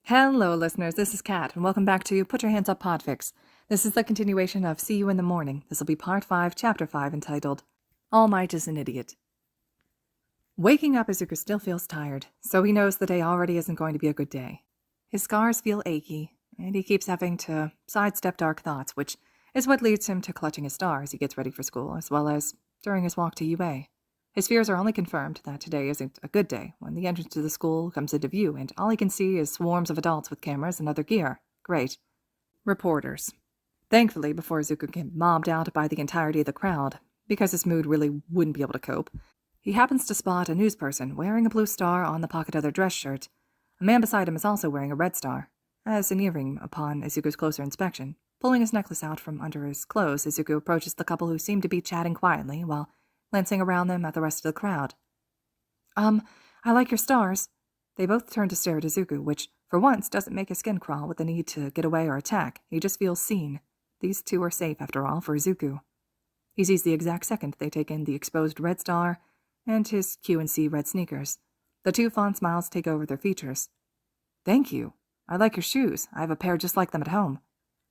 Hello, listeners. This is Kat, and welcome back to Put Your Hands Up Podfic. This is the continuation of See You in the Morning. This will be Part 5, Chapter 5, entitled All Might is an Idiot. Waking up, Izuku still feels tired, so he knows the day already isn't going to be a good day. His scars feel achy, and he keeps having to sidestep dark thoughts, which is what leads him to clutching his star as he gets ready for school, as well as during his walk to UA. His fears are only confirmed that today isn't a good day when the entrance to the school comes into view and all he can see is swarms of adults with cameras and other gear. Great. Reporters. Thankfully, before Izuku gets mobbed out by the entirety of the crowd, because his mood really wouldn't be able to cope, he happens to spot a newsperson wearing a blue star on the pocket of their dress shirt. A man beside him is also wearing a red star, as an earring upon Izuku's closer inspection. Pulling his necklace out from under his clothes, Izuku approaches the couple who seem to be chatting quietly while glancing around them at the rest of the crowd. I like your stars. They both turn to stare at Izuku, which, for once, doesn't make his skin crawl with the need to get away or attack. He just feels seen. These two are safe, after all, for Izuku. He sees the exact second they take in the exposed red star and his Q&C red sneakers. The two fond smiles take over their features. Thank you. I like your shoes. I have a pair just like them at home.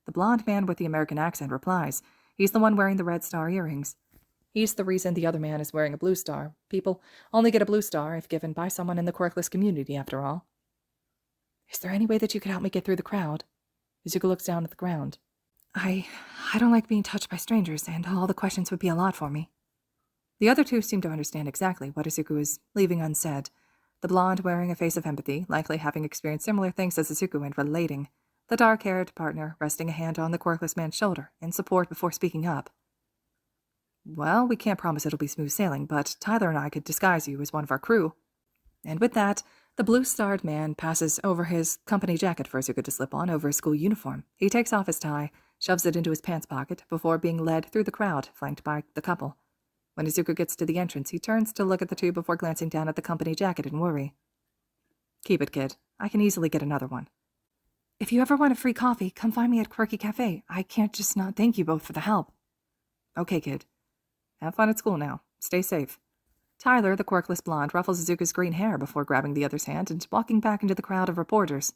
The blonde man with the American accent replies. He's the one wearing the red star earrings. He's the reason the other man is wearing a blue star. People only get a blue star if given by someone in the Quirkless community, after all. Is there any way that you could help me get through the crowd? Izuku looks down at the ground. I don't like being touched by strangers, and all the questions would be a lot for me. The other two seem to understand exactly what Izuku is leaving unsaid. The blonde wearing a face of empathy, likely having experienced similar things as Izuku and relating. The dark-haired partner resting a hand on the Quirkless man's shoulder in support before speaking up. Well, we can't promise it'll be smooth sailing, but Tyler and I could disguise you as one of our crew. And with that, the blue-starred man passes over his company jacket for Izuku to slip on over his school uniform. He takes off his tie, shoves it into his pants pocket, before being led through the crowd, flanked by the couple. When Izuku gets to the entrance, he turns to look at the two before glancing down at the company jacket in worry. Keep it, kid. I can easily get another one. If you ever want a free coffee, come find me at Quirky Cafe. I can't just not thank you both for the help. Okay, kid. Have fun at school now. Stay safe. Tyler, the quirkless blonde, ruffles Izuku's green hair before grabbing the other's hand and walking back into the crowd of reporters.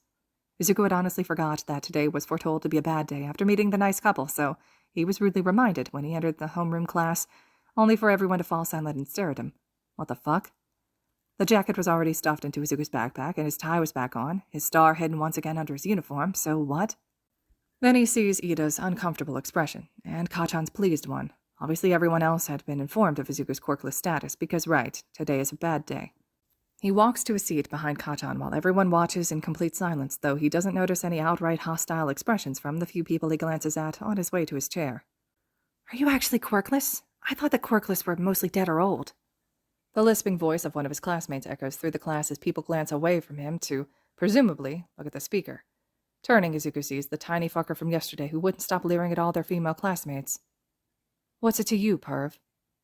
Izuku had honestly forgot that today was foretold to be a bad day after meeting the nice couple, so he was rudely reminded when he entered the homeroom class, only for everyone to fall silent and stare at him. What the fuck? The jacket was already stuffed into Izuku's backpack, and his tie was back on, his star hidden once again under his uniform, so what? Then he sees Ida's uncomfortable expression, and Kachan's pleased one. Obviously everyone else had been informed of Izuku's quirkless status, because right, today is a bad day. He walks to a seat behind Kachan while everyone watches in complete silence, though he doesn't notice any outright hostile expressions from the few people he glances at on his way to his chair. Are you actually quirkless? I thought the quirkless were mostly dead or old. The lisping voice of one of his classmates echoes through the class as people glance away from him to, presumably, look at the speaker. Turning, Izuku sees the tiny fucker from yesterday who wouldn't stop leering at all their female classmates. What's it to you, perv?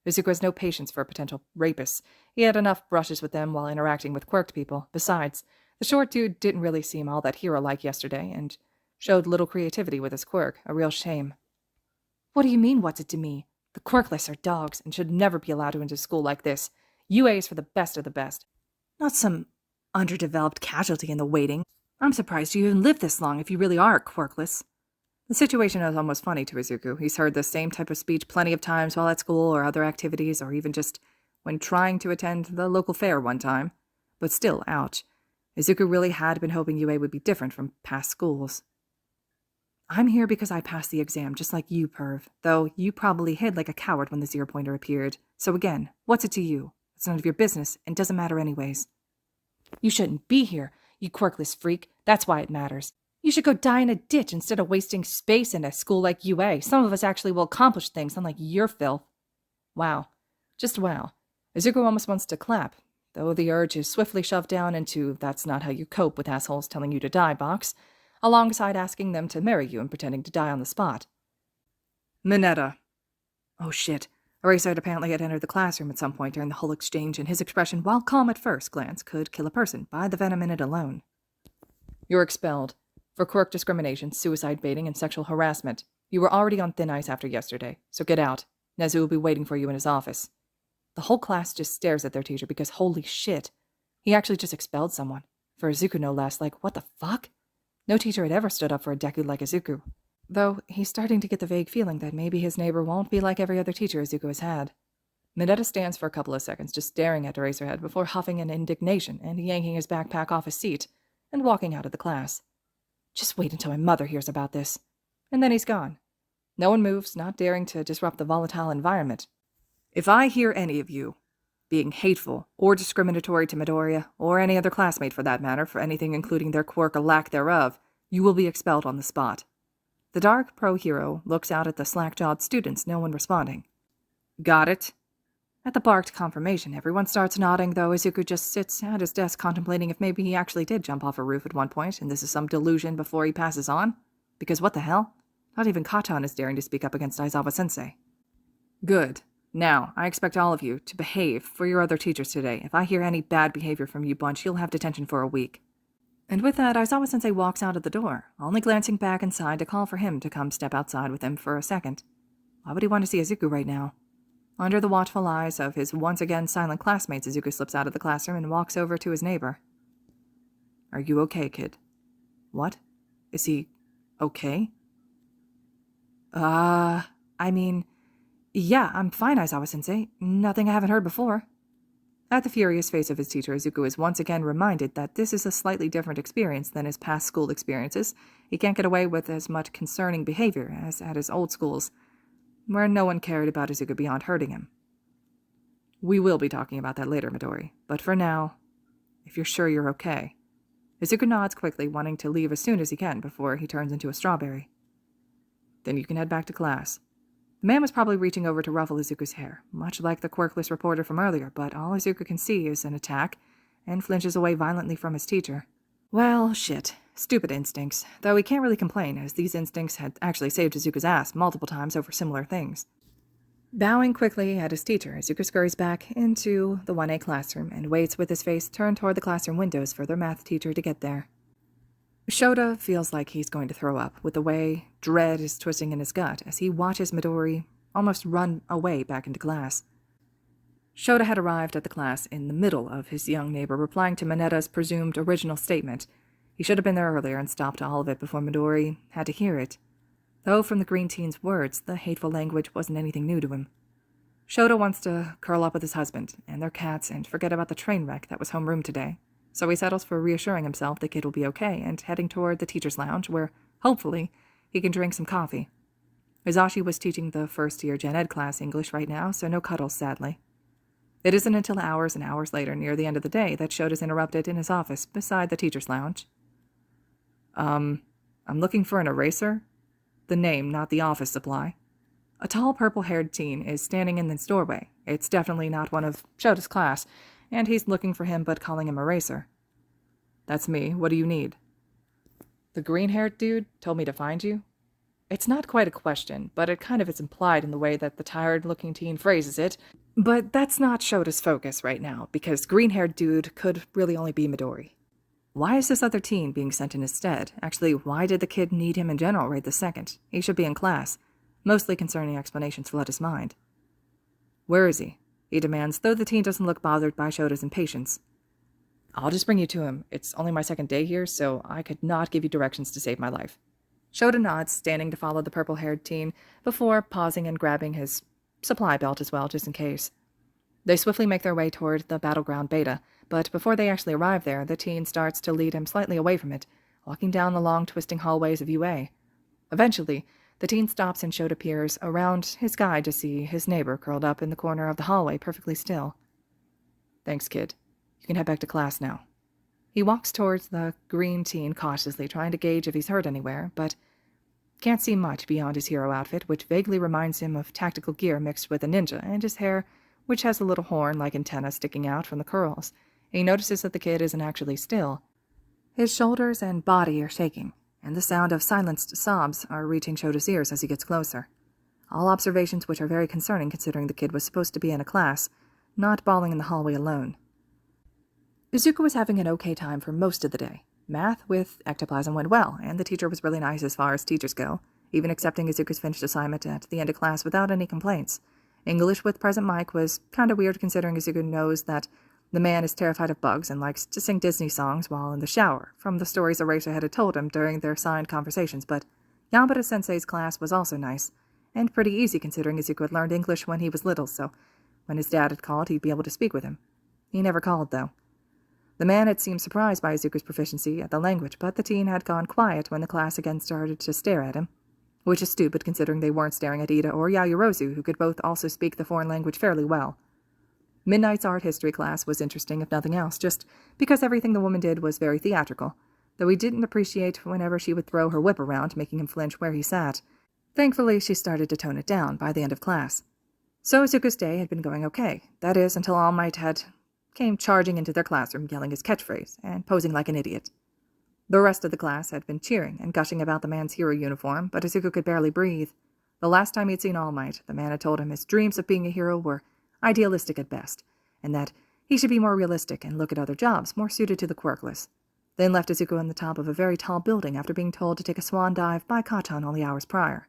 Izuku has no patience for potential rapists. He had enough brushes with them while interacting with quirked people. Besides, the short dude didn't really seem all that hero-like yesterday, and showed little creativity with his quirk, a real shame. What do you mean, what's it to me? The quirkless are dogs, and should never be allowed to enter school like this. UA is for the best of the best. Not some underdeveloped casualty in the waiting. I'm surprised you even lived this long if you really are quirkless. The situation is almost funny to Izuku. He's heard the same type of speech plenty of times while at school or other activities, or even just when trying to attend the local fair one time. But still, ouch. Izuku really had been hoping UA would be different from past schools. I'm here because I passed the exam, just like you, perv, though you probably hid like a coward when the zero-pointer appeared. So again, what's it to you? It's none of your business, and doesn't matter anyways. You shouldn't be here, you quirkless freak. That's why it matters. You should go die in a ditch instead of wasting space in a school like UA. Some of us actually will accomplish things, unlike your filth. Wow. Just wow. Izuku almost wants to clap, though the urge is swiftly shoved down into that's not how you cope with assholes telling you to die box, alongside asking them to marry you and pretending to die on the spot. Mineta. Oh shit. Eraser apparently had entered the classroom at some point during the whole exchange, and his expression, while calm at first glance, could kill a person by the venom in it alone. You're expelled. For quirk discrimination, suicide baiting, and sexual harassment. You were already on thin ice after yesterday, so get out. Nezu will be waiting for you in his office. The whole class just stares at their teacher because holy shit. He actually just expelled someone. For Izuku no less, like, what the fuck? No teacher had ever stood up for a Deku like Izuku, though he's starting to get the vague feeling that maybe his neighbor won't be like every other teacher Izuku has had. Mineta stands for a couple of seconds, just staring at Eraserhead before huffing in indignation and yanking his backpack off his seat and walking out of the class. Just wait until my mother hears about this. And then he's gone. No one moves, not daring to disrupt the volatile environment. If I hear any of you being hateful or discriminatory to Midoriya, or any other classmate for that matter, for anything including their quirk or lack thereof, you will be expelled on the spot. The dark pro-hero looks out at the slack-jawed students, no one responding. Got it? At the barked confirmation, everyone starts nodding, though Izuku just sits at his desk contemplating if maybe he actually did jump off a roof at one point, and this is some delusion before he passes on. Because what the hell? Not even Katon is daring to speak up against Aizawa-sensei. Good. Now, I expect all of you to behave for your other teachers today. If I hear any bad behavior from you bunch, you'll have detention for a week. And with that, Aizawa-sensei walks out of the door, only glancing back inside to call for him to come step outside with him for a second. Why would he want to see Izuku right now? Under the watchful eyes of his once again silent classmates, Izuku slips out of the classroom and walks over to his neighbor. Are you okay, kid? What? Is he okay? Yeah, I'm fine, Aizawa-sensei. Nothing I haven't heard before. At the furious face of his teacher, Izuku is once again reminded that this is a slightly different experience than his past school experiences. He can't get away with as much concerning behavior as at his old schools, where no one cared about Izuku beyond hurting him. We will be talking about that later, Midori, but for now, if you're sure you're okay. Izuku nods quickly, wanting to leave as soon as he can before he turns into a strawberry. Then you can head back to class. The man was probably reaching over to ruffle Izuku's hair, much like the quirkless reporter from earlier, but all Izuku can see is an attack, and flinches away violently from his teacher. Well, shit. Stupid instincts, though he can't really complain, as these instincts had actually saved Izuku's ass multiple times over similar things. Bowing quickly at his teacher, Izuku scurries back into the 1A classroom and waits with his face turned toward the classroom windows for their math teacher to get there. Shota feels like he's going to throw up, with the way dread is twisting in his gut as he watches Midori almost run away back into class. Shota had arrived at the class in the middle of his young neighbor replying to Mineta's presumed original statement. He should have been there earlier and stopped all of it before Midori had to hear it. Though from the green teen's words, the hateful language wasn't anything new to him. Shota wants to curl up with his husband and their cats and forget about the train wreck that was homeroom today, so he settles for reassuring himself the kid will be okay and heading toward the teacher's lounge where, hopefully, he can drink some coffee. Izashi was teaching the first-year Gen Ed class English right now, so no cuddles, sadly. It isn't until hours and hours later, near the end of the day, that Shota's interrupted in his office beside the teacher's lounge. I'm looking for an eraser? The name, not the office supply. A tall purple-haired teen is standing in this doorway. It's definitely not one of Shota's class, and he's looking for him but calling him Eraser. That's me. What do you need? The green-haired dude told me to find you? It's not quite a question, but it kind of is implied in the way that the tired-looking teen phrases it. But that's not Shota's focus right now, because green-haired dude could really only be Midori. Why is this other teen being sent in his stead? Actually, why did the kid need him in general right this second? He should be in class. Mostly concerning explanations flood his mind. Where is he? He demands, though the teen doesn't look bothered by Shota's impatience. I'll just bring you to him. It's only my second day here, so I could not give you directions to save my life. Shota nods, standing to follow the purple-haired teen, before pausing and grabbing his supply belt as well, just in case. They swiftly make their way toward the battleground beta, but before they actually arrive there, the teen starts to lead him slightly away from it, walking down the long, twisting hallways of UA. Eventually, the teen stops and Shota peers around his guide to see his neighbor curled up in the corner of the hallway, perfectly still. Thanks, kid. You can head back to class now. He walks towards the green teen cautiously, trying to gauge if he's hurt anywhere, but can't see much beyond his hero outfit, which vaguely reminds him of tactical gear mixed with a ninja, and his hair, which has a little horn-like antenna sticking out from the curls. He notices that the kid isn't actually still. His shoulders and body are shaking, and the sound of silenced sobs are reaching Shota's ears as he gets closer. All observations which are very concerning considering the kid was supposed to be in a class, not bawling in the hallway alone. Izuku was having an okay time for most of the day. Math with ectoplasm went well, and the teacher was really nice as far as teachers go, even accepting Izuku's finished assignment at the end of class without any complaints. English with present mic was kinda weird considering Izuku knows that The man is terrified of bugs and likes to sing Disney songs while in the shower, from the stories Erasermic had told him during their signed conversations, but Yamada-sensei's class was also nice, and pretty easy considering Izuku had learned English when he was little, so when his dad had called, he'd be able to speak with him. He never called, though. The man had seemed surprised by Izuku's proficiency at the language, but the teen had gone quiet when the class again started to stare at him, which is stupid considering they weren't staring at Ida or Yayorozu, who could both also speak the foreign language fairly well. Midnight's art history class was interesting if nothing else, just because everything the woman did was very theatrical, though he didn't appreciate whenever she would throw her whip around, making him flinch where he sat. Thankfully, she started to tone it down by the end of class. So Izuku's day had been going okay, that is, until All Might came charging into their classroom, yelling his catchphrase, and posing like an idiot. The rest of the class had been cheering and gushing about the man's hero uniform, but Izuku could barely breathe. The last time he had seen All Might, the man had told him his dreams of being a hero were idealistic at best, and that he should be more realistic and look at other jobs more suited to the quirkless. Then left Izuku on the top of a very tall building after being told to take a swan dive by Katon only hours prior.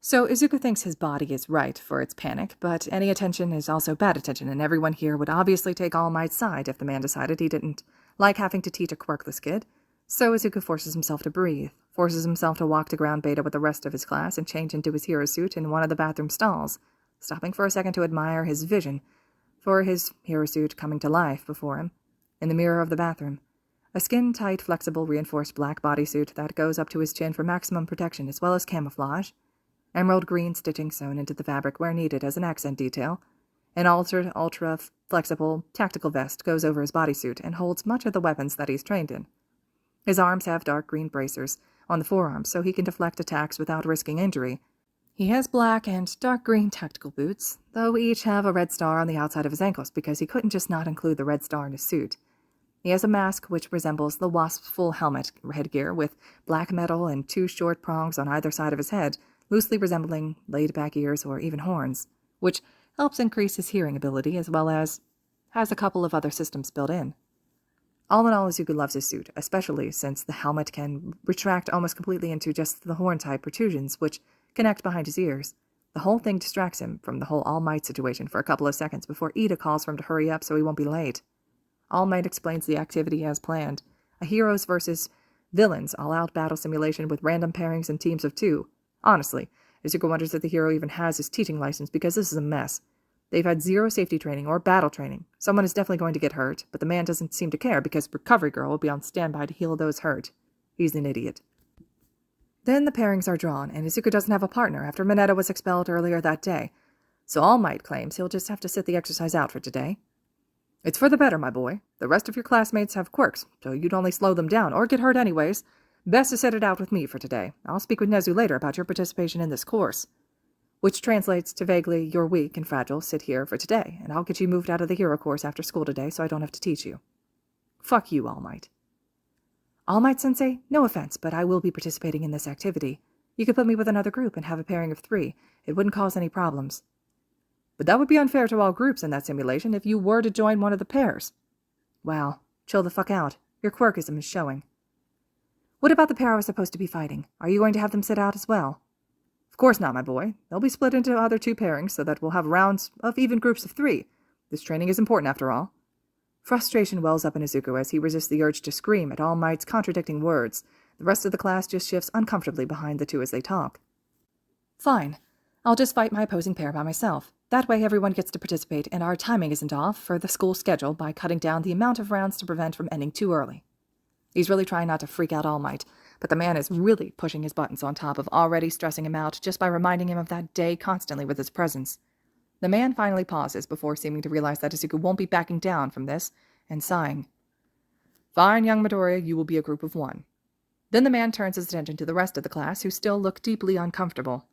So Izuku thinks his body is right for its panic, but any attention is also bad attention, and everyone here would obviously take All Might's side if the man decided he didn't like having to teach a quirkless kid. So Izuku forces himself to breathe, forces himself to walk to ground beta with the rest of his class and change into his hero suit in one of the bathroom stalls, stopping for a second to admire his vision for his hero suit coming to life before him, in the mirror of the bathroom. A skin-tight, flexible, reinforced black bodysuit that goes up to his chin for maximum protection as well as camouflage, emerald green stitching sewn into the fabric where needed as an accent detail. An altered, ultra-flexible, tactical vest goes over his bodysuit and holds much of the weapons that he's trained in. His arms have dark green bracers on the forearms so he can deflect attacks without risking injury. He has black and dark green tactical boots, though each have a red star on the outside of his ankles because he couldn't just not include the red star in his suit. He has a mask which resembles the wasp's full helmet headgear with black metal and 2 short prongs on either side of his head, loosely resembling laid-back ears or even horns, which helps increase his hearing ability as well as has a couple of other systems built in. All in all, Izuku loves his suit, especially since the helmet can retract almost completely into just the horn-type protrusions, which connect behind his ears. The whole thing distracts him from the whole All Might situation for a couple of seconds before Ida calls for him to hurry up so he won't be late. All Might explains the activity as planned, a heroes versus villains all-out battle simulation with random pairings and teams of 2. Honestly, Izuku wonders if the hero even has his teaching license because this is a mess. They've had 0 safety training or battle training. Someone is definitely going to get hurt, but the man doesn't seem to care because Recovery Girl will be on standby to heal those hurt. He's an idiot. Then the pairings are drawn, and Izuku doesn't have a partner after Mineta was expelled earlier that day, so All Might claims he'll just have to sit the exercise out for today. It's for the better, my boy. The rest of your classmates have quirks, so you'd only slow them down or get hurt anyways. Best to sit it out with me for today. I'll speak with Nezu later about your participation in this course. Which translates to vaguely, you're weak and fragile, sit here for today, and I'll get you moved out of the hero course after school today so I don't have to teach you. Fuck you, All Might. All Might Sensei, no offense, but I will be participating in this activity. You could put me with another group and have a pairing of 3. It wouldn't cause any problems. But that would be unfair to all groups in that simulation if you were to join one of the pairs. Wow, chill the fuck out. Your quirkism is showing. What about the pair I was supposed to be fighting? Are you going to have them sit out as well? Of course not, my boy. They'll be split into other 2 pairings so that we'll have rounds of even groups of 3. This training is important after all. Frustration wells up in Izuku as he resists the urge to scream at All Might's contradicting words. The rest of the class just shifts uncomfortably behind the 2 as they talk. Fine. I'll just fight my opposing pair by myself. That way everyone gets to participate and our timing isn't off for the school schedule by cutting down the amount of rounds to prevent from ending too early. He's really trying not to freak out All Might, but the man is really pushing his buttons on top of already stressing him out just by reminding him of that day constantly with his presence. The man finally pauses before seeming to realize that Izuku won't be backing down from this, and sighing. Fine, young Midoriya, you will be a group of 1. Then the man turns his attention to the rest of the class, who still look deeply uncomfortable.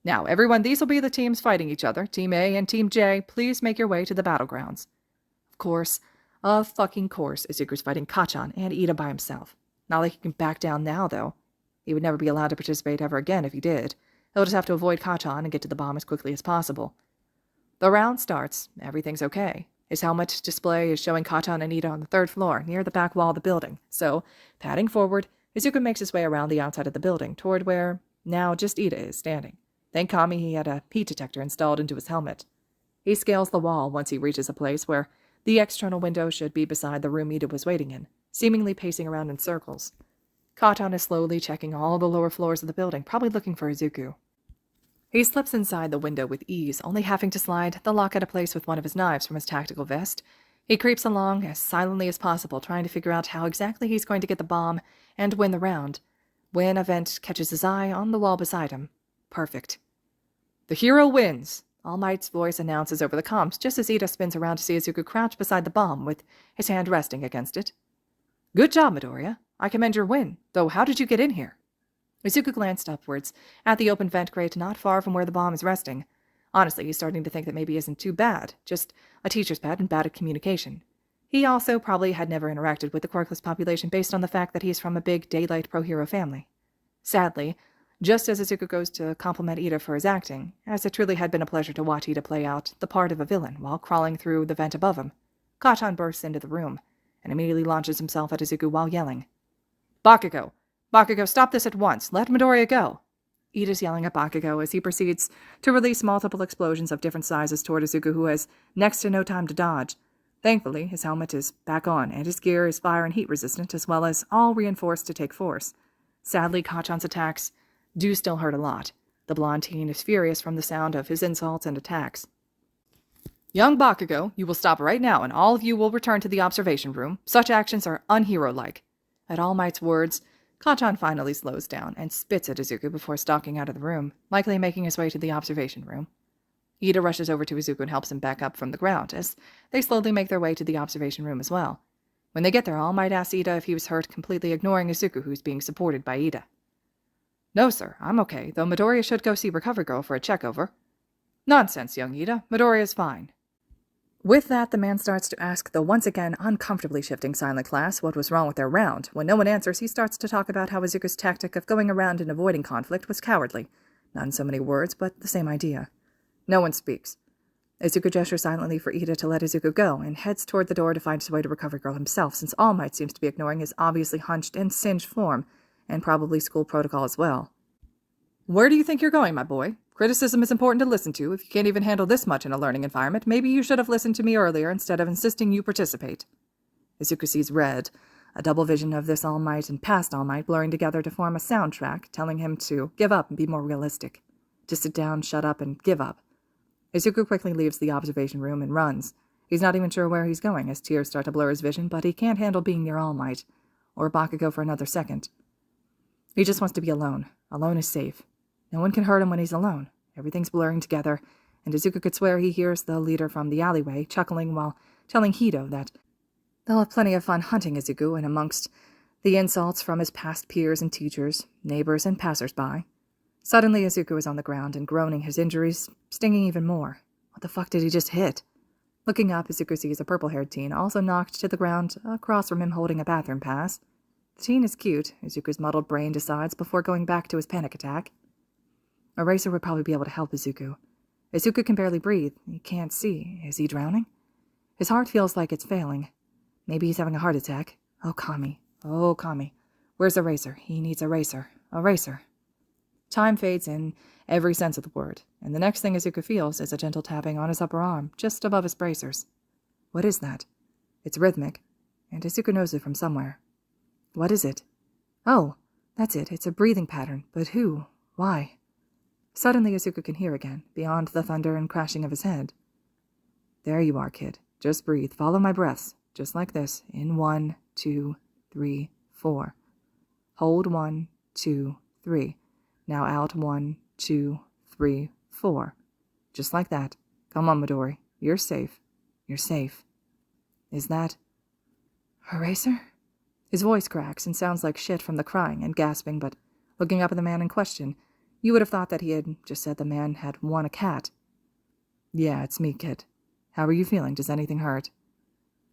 Now, everyone, these will be the teams fighting each other. Team A and Team J, please make your way to the battlegrounds. Of fucking course, Izuku's fighting Kacchan and Ida by himself. Not like he can back down now, though. He would never be allowed to participate ever again if he did. He'll just have to avoid Kacchan and get to the bomb as quickly as possible. The round starts. Everything's okay. His helmet display is showing Kacchan and Ida on the 3rd floor, near the back wall of the building. So, padding forward, Izuku makes his way around the outside of the building, toward where now just Ida is standing. Thank Kami he had a heat detector installed into his helmet. He scales the wall once he reaches a place where The external window should be beside the room Ida was waiting in, seemingly pacing around in circles. Katon is slowly checking all the lower floors of the building, probably looking for Izuku. He slips inside the window with ease, only having to slide the lock into place with one of his knives from his tactical vest. He creeps along as silently as possible, trying to figure out how exactly he's going to get the bomb and win the round, when a vent catches his eye on the wall beside him. Perfect. "The hero wins!" All Might's voice announces over the comms, just as Ida spins around to see Izuku crouch beside the bomb with his hand resting against it. "Good job, Midoriya. I commend your win, though how did you get in here?" Izuku glanced upwards at the open vent grate not far from where the bomb is resting. Honestly, he's starting to think that maybe he isn't too bad, just a teacher's pet and bad at communication. He also probably had never interacted with the Quirkless population based on the fact that he's from a big Daylight pro-hero family. Sadly, just as Izuku goes to compliment Ida for his acting, as it truly had been a pleasure to watch Ida play out the part of a villain while crawling through the vent above him, Katon bursts into the room and immediately launches himself at Izuku while yelling, "Bakugo! Bakugo, stop this at once! Let Midoriya go!" Ida's yelling at Bakugo as he proceeds to release multiple explosions of different sizes toward Izuku, who has next to no time to dodge. Thankfully, his helmet is back on, and his gear is fire and heat resistant, as well as all reinforced to take force. Sadly, Katon's attacks do still hurt a lot. The blonde teen is furious from the sound of his insults and attacks. "Young Bakugo, you will stop right now, and all of you will return to the observation room. Such actions are unhero-like." At All Might's words, Katon finally slows down and spits at Izuku before stalking out of the room, likely making his way to the observation room. Ida rushes over to Izuku and helps him back up from the ground, as they slowly make their way to the observation room as well. When they get there, All Might asks Ida if he was hurt, completely ignoring Izuku, who's being supported by Ida. "No, sir, I'm okay, though Midoriya should go see Recovery Girl for a check-over." "Nonsense, young Ida. Midoriya's fine." With that, the man starts to ask the once again uncomfortably shifting silent class what was wrong with their round. When no one answers, he starts to talk about how Izuku's tactic of going around and avoiding conflict was cowardly. Not in so many words, but the same idea. No one speaks. Izuku gestures silently for Ida to let Izuku go, and heads toward the door to find his way to Recovery Girl himself, since All Might seems to be ignoring his obviously hunched and singed form, and probably school protocol as well. "Where do you think you're going, my boy? Criticism is important to listen to. If you can't even handle this much in a learning environment, maybe you should have listened to me earlier instead of insisting you participate." Izuku sees red, a double vision of this All Might and past All Might blurring together to form a soundtrack, telling him to give up and be more realistic. To sit down, shut up, and give up. Izuku quickly leaves the observation room and runs. He's not even sure where he's going as tears start to blur his vision, but he can't handle being near All Might, or Bakugo for another second. He just wants to be alone. Alone is safe. No one can hurt him when he's alone. Everything's blurring together, and Izuku could swear he hears the leader from the alleyway chuckling while telling Hito that they'll have plenty of fun hunting Izuku, and amongst the insults from his past peers and teachers, neighbors, and passers-by. Suddenly, Izuku is on the ground and groaning, his injuries stinging even more. What the fuck did he just hit? Looking up, Izuku sees a purple-haired teen also knocked to the ground across from him holding a bathroom pass. The teen is cute, Izuku's muddled brain decides before going back to his panic attack. Eraser would probably be able to help Izuku. Izuku can barely breathe. He can't see. Is he drowning? His heart feels like it's failing. Maybe he's having a heart attack. Oh, Kami. Oh, Kami. Where's Eraser? He needs Eraser. Eraser. Time fades in every sense of the word, and the next thing Izuku feels is a gentle tapping on his upper arm, just above his bracers. What is that? It's rhythmic, and Izuku knows it from somewhere. What is it? Oh, that's it. It's a breathing pattern. But who? Why? Suddenly, Izuku can hear again, beyond the thunder and crashing of his head. There you are, kid. Just breathe. Follow my breaths. Just like this. In 1, 2, 3, 4. Hold 1, 2, 3. Now out 1, 2, 3, 4. Just like that. Come on, Midori. You're safe. You're safe. Is that Eraser? His voice cracks and sounds like shit from the crying and gasping, but looking up at the man in question, you would have thought that he had just said the man had won a cat. Yeah, it's me, kid. How are you feeling? Does anything hurt?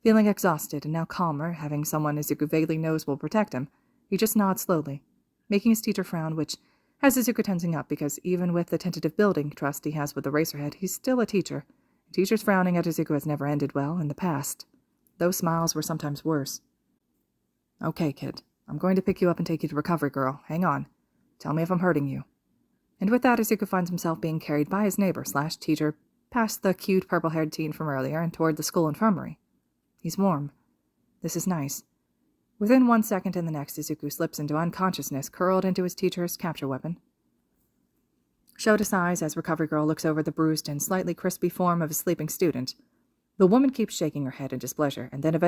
Feeling exhausted and now calmer, having someone Izuku vaguely knows will protect him, he just nods slowly, making his teacher frown, which has Izuku tensing up because even with the tentative building trust he has with the Racerhead, he's still a teacher. Teachers frowning at Izuku has never ended well in the past. Those smiles were sometimes worse. Okay, kid. I'm going to pick you up and take you to Recovery Girl. Hang on. Tell me if I'm hurting you. And with that, Izuku finds himself being carried by his neighbor/teacher past the cute purple-haired teen from earlier and toward the school infirmary. He's warm. This is nice. Within 1 second and the next, Izuku slips into unconsciousness, curled into his teacher's capture weapon. Shota sighs as Recovery Girl looks over the bruised and slightly crispy form of his sleeping student. The woman keeps shaking her head in displeasure, and then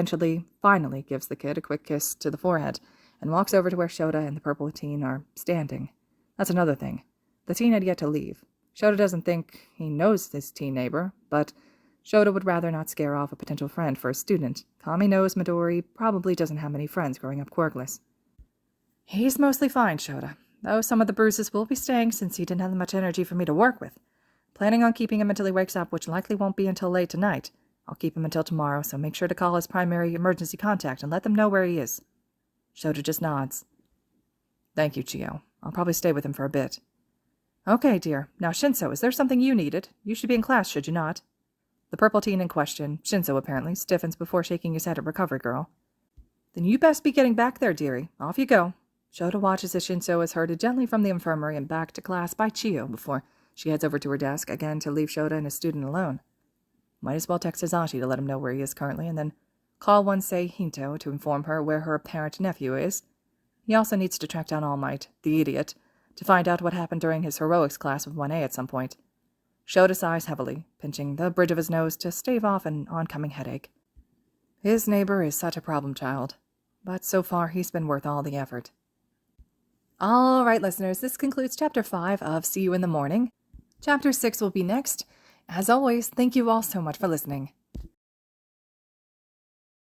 finally gives the kid a quick kiss to the forehead, and walks over to where Shota and the purple teen are standing. That's another thing. The teen had yet to leave. Shota doesn't think he knows his teen neighbor, but Shota would rather not scare off a potential friend for a student. Kami knows Midori probably doesn't have many friends growing up quirkless. He's mostly fine, Shota, though some of the bruises will be staying since he didn't have much energy for me to work with. Planning on keeping him until he wakes up, which likely won't be until late tonight. I'll keep him until tomorrow, so make sure to call his primary emergency contact and let them know where he is. Shota just nods. Thank you, Chio. I'll probably stay with him for a bit. Okay, dear. Now, Shinso, is there something you needed? You should be in class, should you not? The purple teen in question, Shinso apparently, stiffens before shaking his head at Recovery Girl. Then you best be getting back there, dearie. Off you go. Shota watches as Shinso is herded gently from the infirmary and back to class by Chio before she heads over to her desk again to leave Shota and his student alone. Might as well text Hizashi to let him know where he is currently, and then call one say Hinto to inform her where her apparent nephew is. He also needs to track down All Might, the idiot, to find out what happened during his heroics class with 1A at some point. Shota sighs heavily, pinching the bridge of his nose to stave off an oncoming headache. His neighbor is such a problem child, but so far he's been worth all the effort. All right, listeners, this concludes Chapter 5 of See You in the Morning. Chapter 6 will be next. As always, thank you all so much for listening.